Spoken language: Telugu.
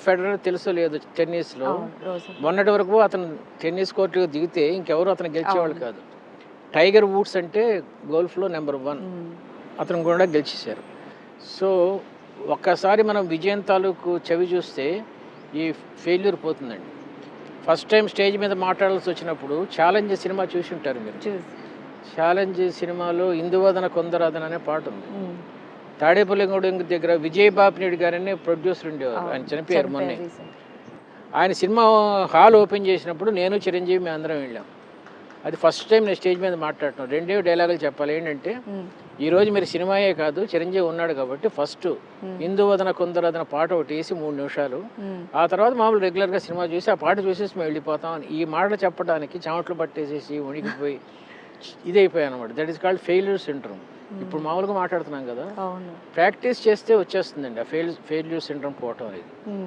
ఫెడరర్ తెలుసో లేదు టెన్నిస్లో, అవును. రోజు. మొన్నటి వరకు అతను టెన్నిస్ కోర్టు దిగితే ఇంకెవరు అతను గెలిచేవాళ్ళు కాదు. టైగర్ వుడ్స్ అంటే గోల్ఫ్లో నెంబర్ 1, అతను కూడా గెలిచేశారు. సో ఒక్కసారి మనం విజయం తాలూకు చెవి చూస్తే ఈ ఫెయిల్యూర్ పోతుందండి. ఫస్ట్ టైం స్టేజ్ మీద మాట్లాడాల్సి వచ్చినప్పుడు ఛాలెంజ్ సినిమా చూసి ఉంటారు మీరు. ఛాలెంజ్ సినిమాలో ఇందువదన కొందరాదన అనే పాట ఉంది. తాడేపల్లిగూడెం దగ్గర విజయ్ బాపినేడు గారని ప్రొడ్యూసర్ ఉండేవారు, ఆయన చనిపోయారు మొన్నే. ఆయన సినిమా హాల్ ఓపెన్ చేసినప్పుడు నేను చిరంజీవి మేము అందరం వెళ్ళాం. అది ఫస్ట్ టైం నేను స్టేజ్ మీద మాట్లాడటం. 2 డైలాగులు చెప్పాలి. ఏంటంటే, ఈరోజు మీరు సినిమాయే కాదు చిరంజీవి ఉన్నాడు కాబట్టి ఫస్ట్ ఇందువదన కొందరదన పాట ఒకటి వేసి 3 నిమిషాలు, ఆ తర్వాత మామూలు రెగ్యులర్గా సినిమా చూసి ఆ పాట చూసేసి మేము వెళ్ళిపోతాం అని ఈ మాటలు చెప్పడానికి చెమటలు పట్టేసేసి ఉనికిపోయి ఇదైపోయాయి అనమాట. That is called failure syndrome. ఇప్పుడు మామూలుగా మాట్లాడుతున్నాం కదా, ప్రాక్టీస్ చేస్తే వచ్చేస్తుందండి ఆ ఫెయిల్యూర్ సిండ్రోమ్ పోవటం అనేది.